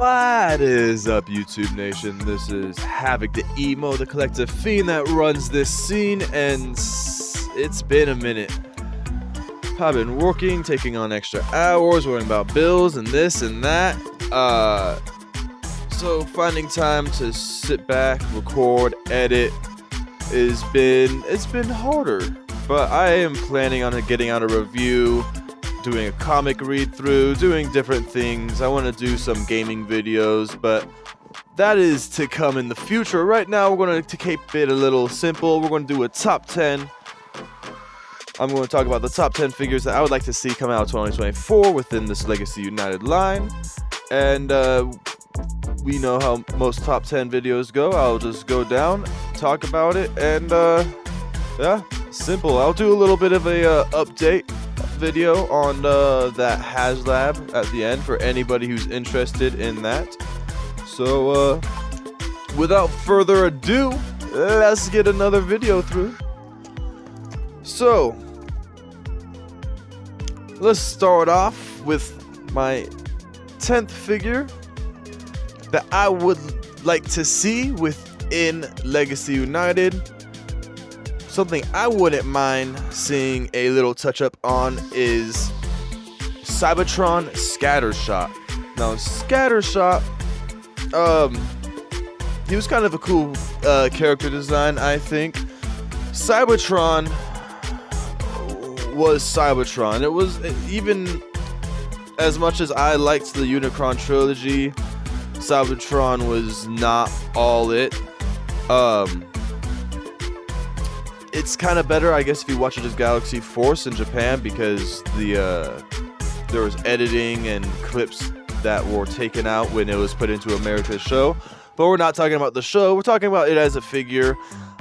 What is up, YouTube Nation? This is Havoc, the emo, the collective fiend that runs this scene, and it's been a minute. I've been working, taking on extra hours, worrying about bills and this and that. So finding time to sit back, record, edit it's been harder. But I am planning on getting out a review, doing a comic read-through, doing different things. I want to do some gaming videos, but that is to come in the future. Right now, we're going to keep it a little simple. We're going to do a top 10. I'm going to talk about the top 10 figures that I would like to see come out 2024 within this Legacy United line. And we know how most top 10 videos go. I'll just go down, talk about it, and yeah, simple. I'll do a little bit of a update video on that Haslab at the end for anybody who's interested in that. So without further ado, let's get another video through. So let's start off with my 10th figure that I would like to see within Legacy United. Something I wouldn't mind seeing a little touch up on is Cybertron Scattershot. Now, Scattershot, he was kind of a cool character design, I think. Cybertron was Cybertron. It was, even as much as I liked the Unicron trilogy, Cybertron was not all it. It's kind of better, I guess, if you watch it as Galaxy Force in Japan, because there was editing and clips that were taken out when it was put into America's show. But we're not talking about the show, we're talking about it as a figure.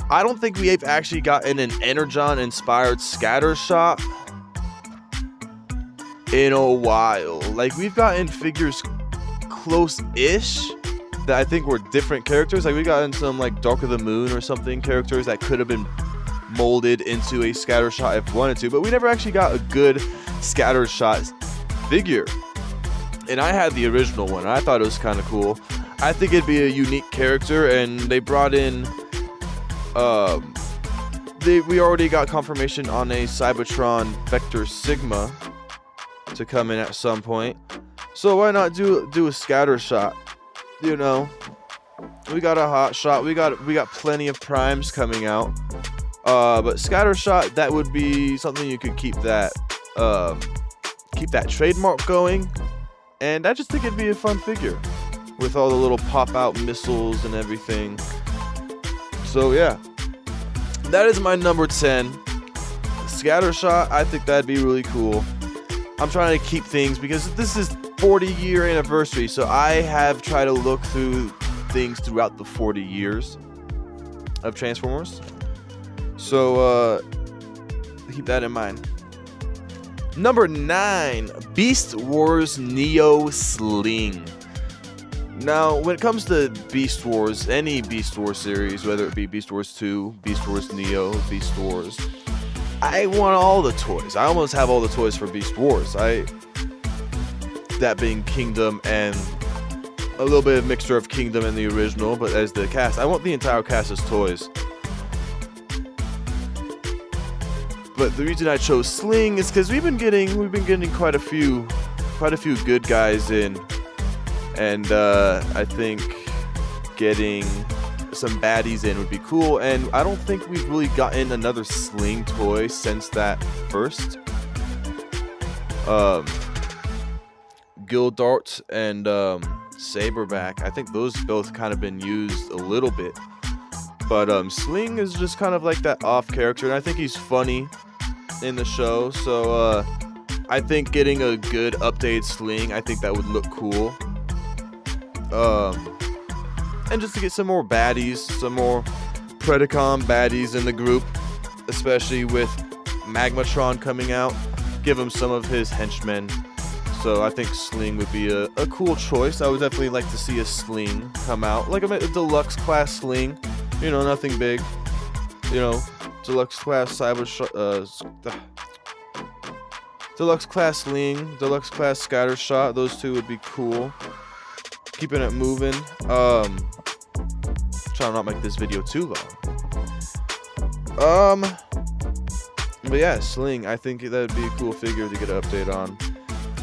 I don't think we've actually gotten an Energon-inspired Scattershot in a while. Like, we've gotten figures close-ish that I think were different characters. Like, we gotten some, like, Dark of the Moon or something characters that could have been molded into a Scattershot if wanted to, but we never actually got a good Scattershot figure. And I had the original one. I thought it was kind of cool. I think it'd be a unique character, and they brought in we already got confirmation on a Cybertron Vector Sigma to come in at some point. So why not do a Scattershot? You know, we got a hot shot. We got plenty of primes coming out. But Scattershot, that would be something you could keep that trademark going, and I just think it'd be a fun figure with all the little pop-out missiles and everything. So yeah, that is my number 10. Scattershot, I think that'd be really cool. I'm trying to keep things because this is 40-year anniversary, so I have tried to look through things throughout the 40 years of Transformers. So, keep that in mind. Number 9, Beast Wars Neo Sling. Now, when it comes to Beast Wars, any Beast Wars series, whether it be Beast Wars 2, Beast Wars Neo, Beast Wars, I want all the toys. I almost have all the toys for Beast Wars. That being Kingdom and a little bit of mixture of Kingdom and the original, but as the cast, I want the entire cast as toys. But the reason I chose Sling is because we've been getting quite a few good guys in, and I think getting some baddies in would be cool. And I don't think we've really gotten another Sling toy since that first. Gildart and Saberback, I think those both kind of been used a little bit. But Sling is just kind of like that off character, and I think he's funny in the show. So I think getting a good updated Sling, I think that would look cool. And just to get some more baddies, some more Predacon baddies in the group, especially with Magmatron coming out, give him some of his henchmen. So I think Sling would be a cool choice. I would definitely like to see a Sling come out, like a deluxe class Sling. You know, nothing big. You know, deluxe class Deluxe class Sling, deluxe class Scattershot. Those two would be cool. keeping it moving. Trying to not make this video too long. But yeah, Sling. I think that would be a cool figure to get an update on.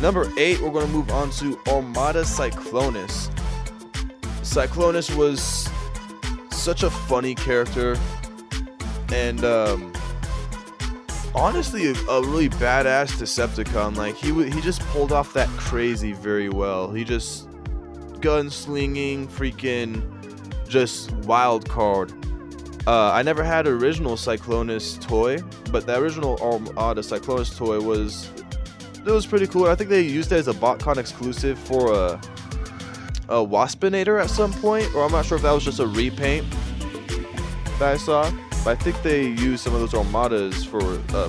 Number 8, we're gonna move on to Armada Cyclonus. Cyclonus was such a funny character, and honestly, a really badass Decepticon. Like he just pulled off that crazy very well. He just gunslinging, freaking, just wild card. I never had an original Cyclonus toy, but the original Armada Cyclonus toy was pretty cool. I think they used it as a BotCon exclusive for a Waspinator at some point, or I'm not sure if that was just a repaint that I saw. But I think they used some of those Armadas for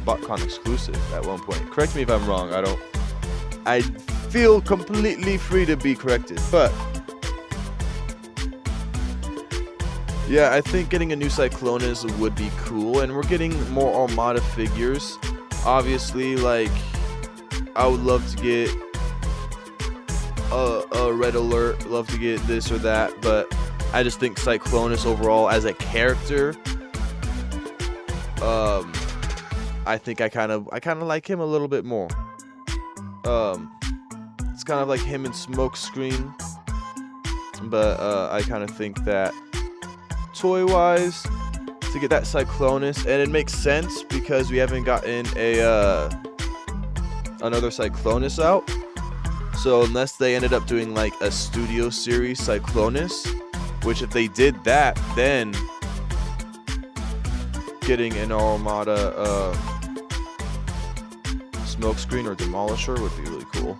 BotCon exclusive at one point. Correct me if I'm wrong. I feel completely free to be corrected, but yeah, I think getting a new Cyclonus would be cool, and we're getting more Armada figures. Obviously, like, I would love to get a Red Alert, love to get this or that, but I just think Cyclonus overall as a character, I think I kind of like him a little bit more. It's kind of like him in Smokescreen, but I kind of think that toy-wise, to get that Cyclonus, and it makes sense because we haven't gotten another Cyclonus out. So unless they ended up doing like a studio series Cyclonus, which if they did that, then getting an Armada Smokescreen or Demolisher would be really cool.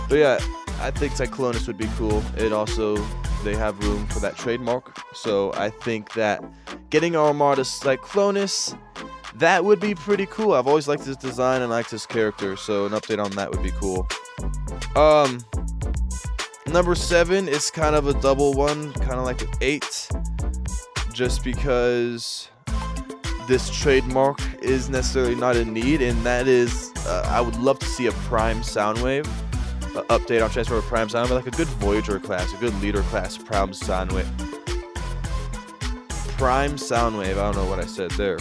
But yeah, I think Cyclonus would be cool. It also, they have room for that trademark, so I think that getting Armada Cyclonus, that would be pretty cool. I've always liked his design and liked his character, so an update on that would be cool. Number 7 is kind of a double one, kind of like an 8, just because this trademark is necessarily not in need, and that is, I would love to see a Prime Soundwave update on Transformer Prime Soundwave, like a good Voyager class, a good Leader class Prime Soundwave. Prime Soundwave, I don't know what I said there.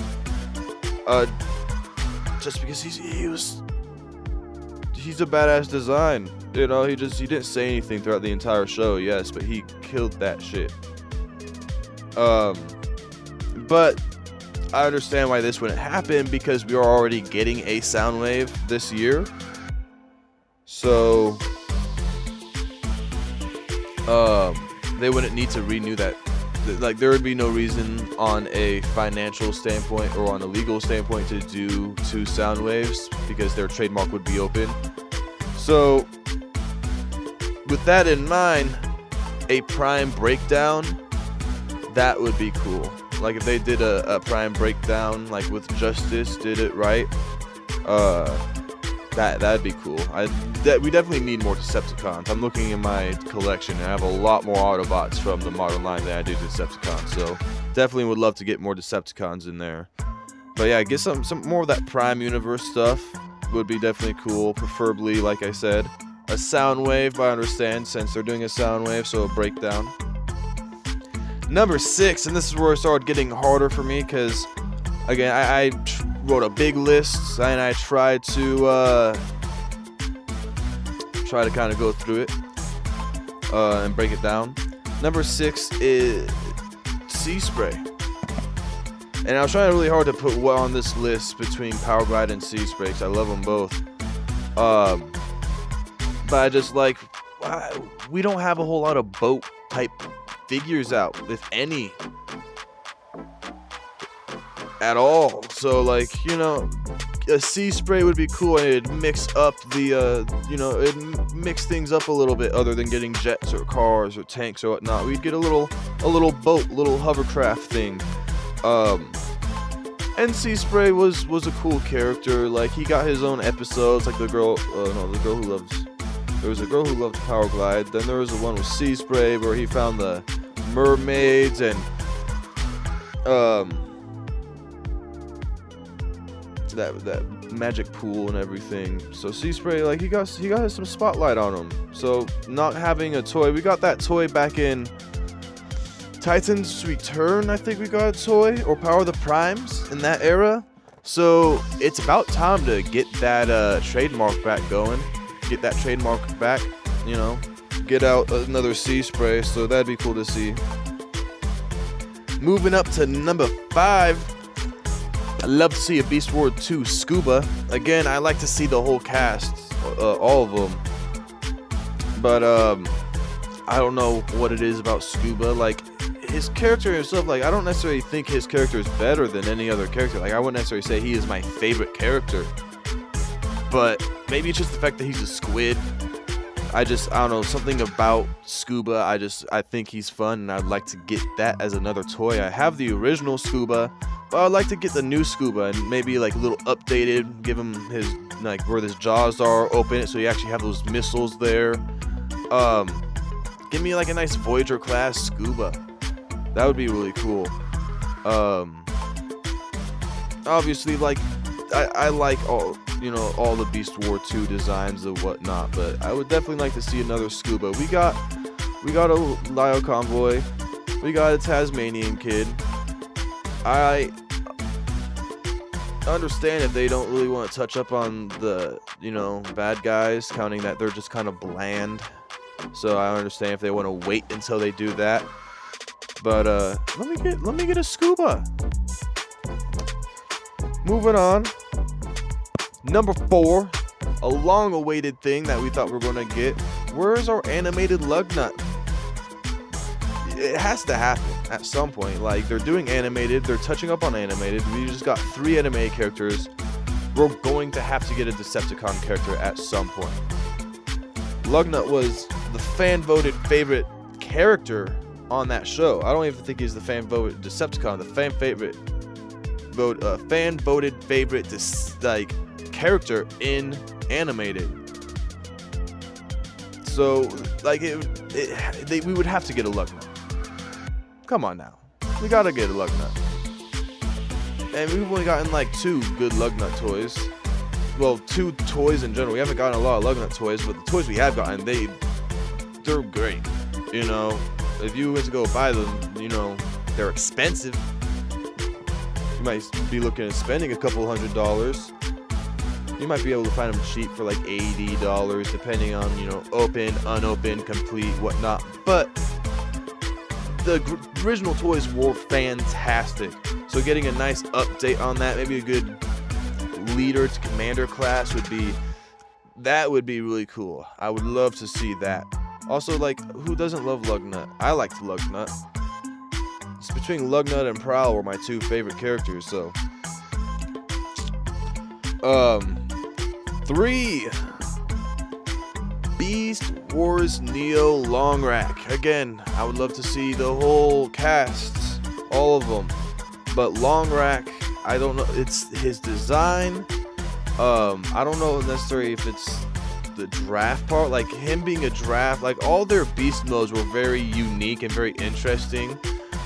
Just because he's a badass design, you know. He didn't say anything throughout the entire show, yes, but he killed that shit. But I understand why this wouldn't happen, because we are already getting a Soundwave this year. So they wouldn't need to renew that. Like, there would be no reason on a financial standpoint or on a legal standpoint to do 2 Soundwaves, because their trademark would be open. So with that in mind, a Prime Breakdown, that would be cool. Like if they did a Prime Breakdown, like with Justice did it right, that'd be cool. We definitely need more Decepticons. I'm looking in my collection, and I have a lot more Autobots from the modern line than I do Decepticons. So definitely would love to get more Decepticons in there. But yeah, get some more of that Prime Universe stuff would be definitely cool. Preferably, like I said, a Soundwave. But I understand since they're doing a Soundwave, so a Breakdown. Number 6, and this is where it started getting harder for me, because again, I wrote a big list, and I tried to kind of go through it and break it down. Number 6 is Sea Spray, and I was trying really hard to put what on this list between Power Glide and Sea Spray, because I love them both. But I just like, we don't have a whole lot of boat type figures out, if any, at all. So like, you know, a Sea Spray would be cool, and it'd mix up the it'd mix things up a little bit, other than getting jets or cars or tanks or whatnot. We'd get a little boat, little hovercraft thing. And Sea Spray was a cool character. Like, he got his own episodes, like there was a girl who loved Power Glide. Then there was the one with Sea Spray where he found the mermaids, and that magic pool and everything. So Sea Spray, like, he got some spotlight on him. So not having a toy, we got that toy back in Titan's Return. I think we got a toy, or Power of the Primes in that era. So it's about time to get that trademark back going. Get that trademark back, you know. Get out another Sea Spray. So that'd be cool to see. Moving up to number 5. I love to see a Beast Wars 2 Scuba. Again, I like to see the whole cast, all of them. But I don't know what it is about Scuba. Like, his character himself, like, I don't necessarily think his character is better than any other character. Like, I wouldn't necessarily say he is my favorite character. But maybe it's just the fact that he's a squid. I don't know, something about Scuba, I think he's fun, and I'd like to get that as another toy. I have the original Scuba, but I'd like to get the new Scuba and maybe like a little updated, give him his, like, where his jaws are, open it so you actually have those missiles there. Give me like a nice Voyager class Scuba. That would be really cool. Obviously, like, I like all the Beast Wars 2 designs and whatnot, but I would definitely like to see another Scuba. We got a Lio Convoy, we got a Tasmanian Kid. I understand if they don't really want to touch up on the, bad guys, counting that they're just kind of bland. So I understand if they want to wait until they do that. But let me get a Scuba. Moving on. Number 4, a long-awaited thing that we thought we were going to get. Where's our animated Lugnut? It has to happen at some point. Like, they're doing animated, they're touching up on animated. We just got 3 animated characters. We're going to have to get a Decepticon character at some point. Lugnut was the fan-voted favorite character on that show. I don't even think he's the fan-voted Decepticon. The fan-voted favorite character in animated. So, like, we would have to get a Lugnut. Come on now, we gotta get a Lugnut. And we've only gotten like 2 good Lugnut toys. Well, 2 toys in general. We haven't gotten a lot of Lugnut toys, but the toys we have gotten, they're great. If you went to go buy them, they're expensive. You might be looking at spending a couple $100. You might be able to find them cheap for like $80, depending on, open, unopened, complete, whatnot. But the original toys were fantastic. So getting a nice update on that, maybe a good leader to commander class would be really cool. I would love to see that. Also, like, who doesn't love Lugnut? I like Lugnut. It's between Lugnut and Prowl were my 2 favorite characters, so. 3. Beast Wars Neo Long Rack. Again, I would love to see the whole cast, all of them. But Long Rack, I don't know. It's his design. I don't know necessarily if it's the draft part. Like, him being a draft, like, all their beast modes were very unique and very interesting.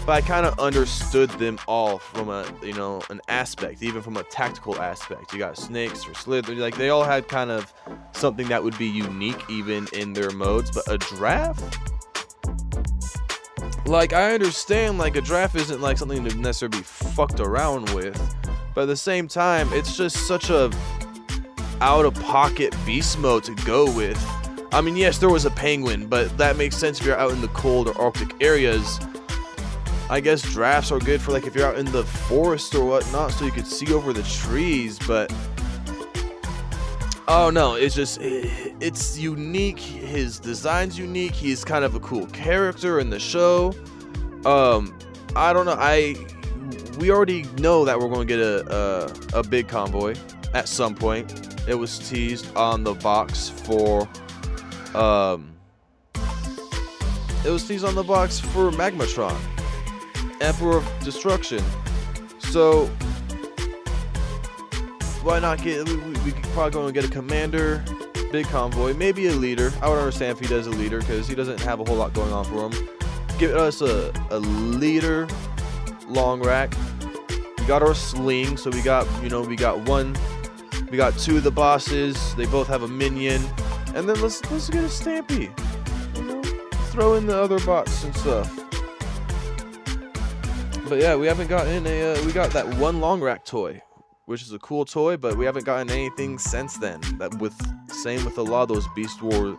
But I kind of understood them all from an aspect, even from a tactical aspect. You got snakes or slither, like, they all had kind of something that would be unique even in their modes. But a draft, like, I understand, like, a draft isn't like something to necessarily be fucked around with, but at the same time, it's just such a out-of-pocket beast mode to go with. I mean, yes, there was a penguin, but that makes sense if you're out in the cold or Arctic areas. I guess drafts are good for, like, if you're out in the forest or whatnot, so you could see over the trees, but oh no, it's unique. His design's unique. He's kind of a cool character in the show. I don't know. We already know that we're going to get a big convoy at some point. It was teased on the box for Magmatron, Emperor of Destruction. So why not get? We could probably go and get a commander, big convoy, maybe a leader. I would understand if he does a leader because he doesn't have a whole lot going on for him. Give us a leader, Long Rack. We got our sling, so we got one We got 2 of the bosses. They both have a minion. And then let's get a Stampy. You know, throw in the other bots and stuff. But yeah, we haven't gotten we got that one long rack toy, which is a cool toy, but we haven't gotten anything since then. Same with a lot of those Beast War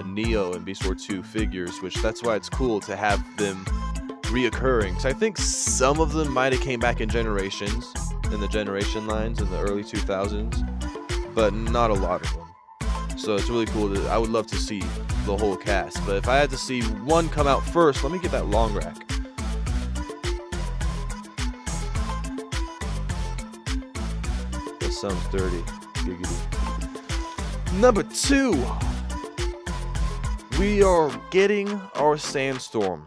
Neo and Beast War 2 figures, which that's why it's cool to have them reoccurring. So I think some of them might have came back in Generations, in the Generation lines in the early 2000s, but not a lot of them. So it's really cool. I would love to see the whole cast, but if I had to see one come out first, let me get that long rack. That sounds dirty. Giggity. Number 2. We are getting our Sandstorm.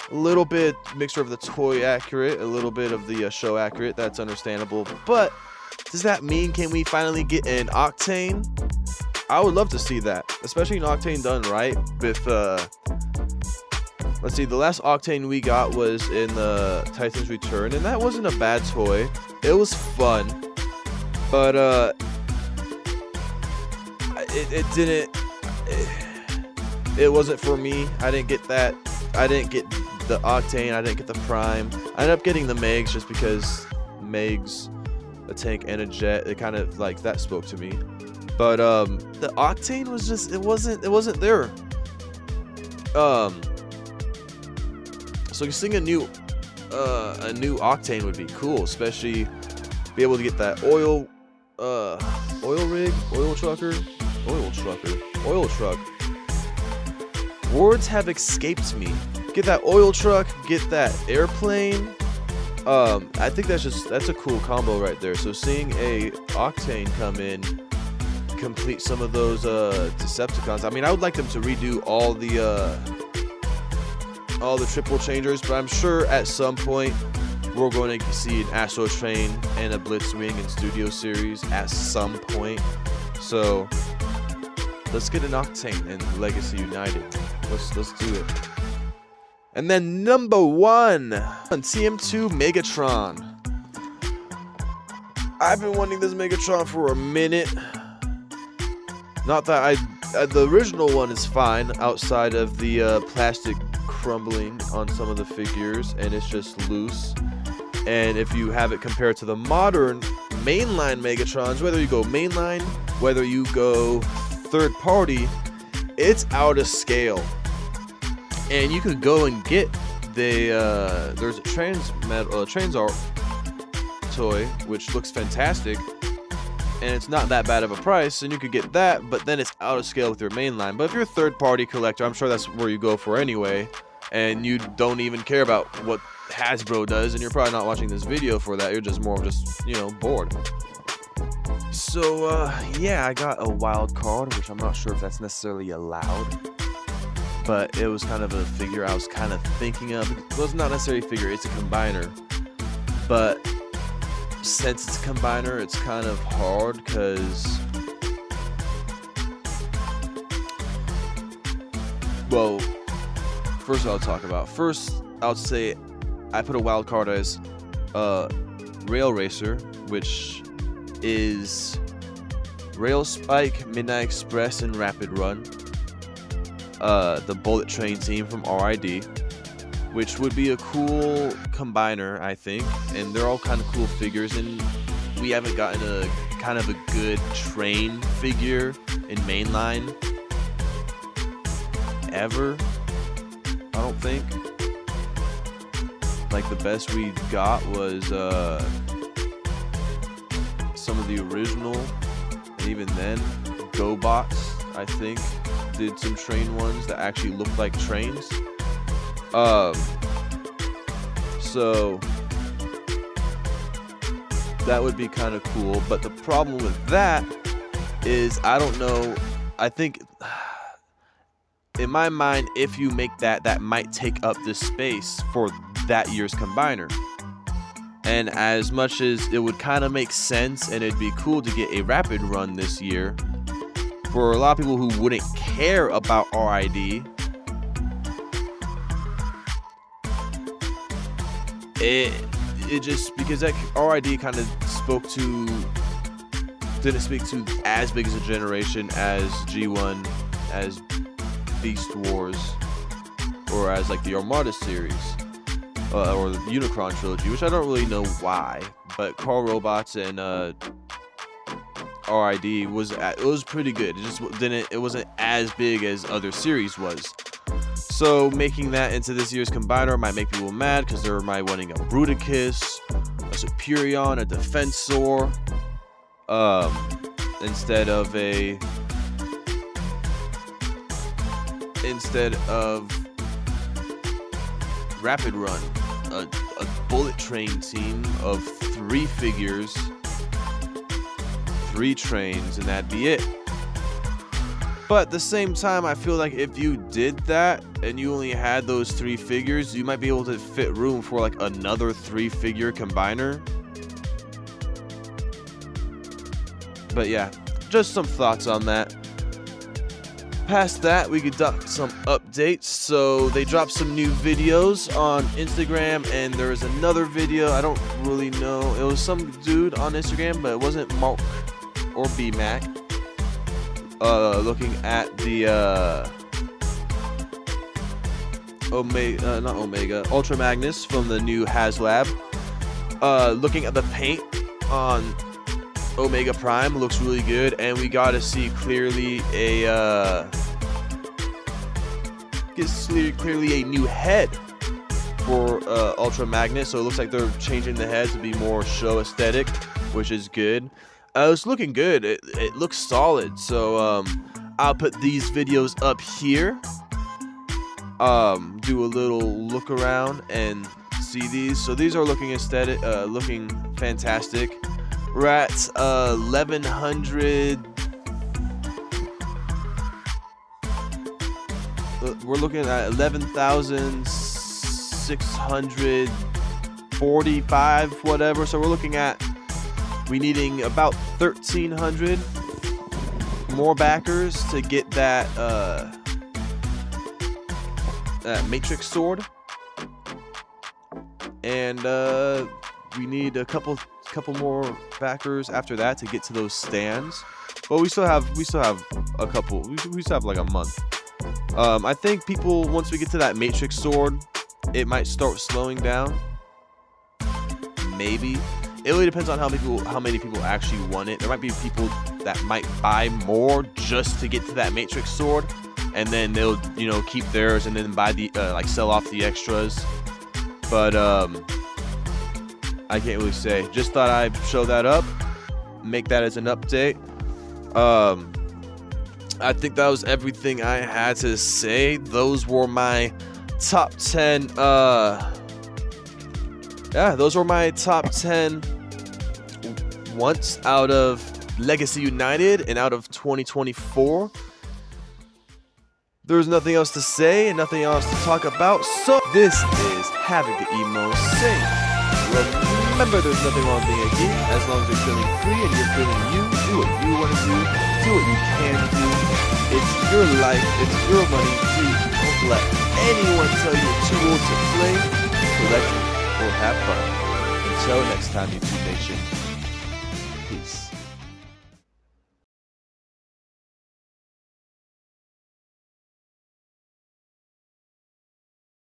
A little bit mixture of the toy accurate, a little bit of the show accurate. That's understandable. But does that mean can we finally get an Octane? I would love to see that, especially an Octane done right. With let's see, the last Octane we got was in the Titan's Return, and that wasn't a bad toy. It was fun, but it wasn't for me. I didn't get that. I didn't get the Octane. I didn't get the Prime. I ended up getting the Megs just because Megs, a tank and a jet, it kind of like that spoke to me. But the Octane was just it wasn't there. So seeing a new Octane would be cool, especially be able to get that oil truck. Words have escaped me. Get that oil truck, get that airplane. I think that's a cool combo right there. So seeing a Octane come in, complete some of those Decepticons. I mean, I would like them to redo all the triple changers, but I'm sure at some point we're going to see an Astro Train and a Blitzwing in Studio Series at some point. So let's get an Octane in Legacy United. Let's do it. And then number 1, TM2 Megatron. I've been wanting this Megatron for a minute. Not that the original one is fine outside of the plastic crumbling on some of the figures, and it's just loose. And if you have it compared to the modern mainline Megatrons, whether you go mainline, whether you go third party, it's out of scale. And you could go and get there's a Transart toy, which looks fantastic, and it's not that bad of a price, and you could get that, but then it's out of scale with your mainline. But if you're a third party collector, I'm sure that's where you go for anyway, and you don't even care about what Hasbro does, and you're probably not watching this video for that. You're just more just, you know, bored. So yeah, I got a wild card, which I'm not sure if that's necessarily allowed, but it was kind of a figure I was kind of thinking of. It was not necessarily a figure, it's a combiner, but since it's a combiner, it's kind of hard because, well, first I'll talk about. First, I would say I put a wild card as Rail Racer, which is Rail Spike, Midnight Express, and Rapid Run. The Bullet Train team from RID, which would be a cool combiner, I think, and they're all kind of cool figures, and we haven't gotten a kind of a good train figure in mainline ever, I don't think. Like, the best we got was some of the original, and even then, GoBots, I think, did some train ones that actually looked like trains. So that would be kind of cool, but the problem with that is I don't know. I think in my mind, if you make that might take up the space for that year's combiner. And as much as it would kind of make sense and it'd be cool to get a Rapid Run this year, for a lot of people who wouldn't care about RID, it just, because that RID kind of spoke to didn't speak to as big as a generation as G1, as Beast Wars, or as like the Armada series, or the Unicron trilogy, which I don't really know why. But Carl Robots and RID was pretty good. It wasn't as big as other series was. So making that into this year's Combiner might make people mad because they're wanting a Bruticus, a Superion, a Defensor, instead of Rapid Run, a bullet train team of 3 figures, 3 trains, and that'd be it. But at the same time, I feel like if you did that and you only had those 3 figures, you might be able to fit room for like another 3-figure Combiner. But yeah, just some thoughts on that. Past that, we got some updates. So they dropped some new videos on Instagram, and there was another video, I don't really know, it was some dude on Instagram, but it wasn't Mark or B-Mac, looking at the Ultra Magnus from the new Haslab. Looking at the paint on Omega Prime, looks really good, and we got to see clearly a new head for Ultra Magnus. So it looks like they're changing the head to be more show aesthetic, which is good. It's looking good. It looks solid. So I'll put these videos up here. Do a little look around and see these. So these are looking aesthetic, looking fantastic. We're at 1100. We're looking at 11,645, whatever. So we're looking at needing about 1,300 more backers to get that Matrix sword, and we need a couple more backers after that to get to those stands. But we still have a couple. We still have like a month. I think people, once we get to that Matrix sword, it might start slowing down. Maybe. It really depends on how many people actually want it. There might be people that might buy more just to get to that Matrix sword, and then they'll keep theirs and then buy the sell off the extras. But I can't really say. Just thought I'd show that up, make that as an update. I think that was everything I had to say. Those were my top 10. Those were my top 10 once out of Legacy United and out of 2024. There's nothing else to say and nothing else to talk about. So this is Having the Emo Sing. Remember, there's nothing wrong with being a geek as long as you're feeling free and you're feeling you. Do what you want to do what you can do. It's your life, it's your money. Don't let anyone tell you you're too old to play, collect, or have fun. Until next time, YouTube Nation. Peace.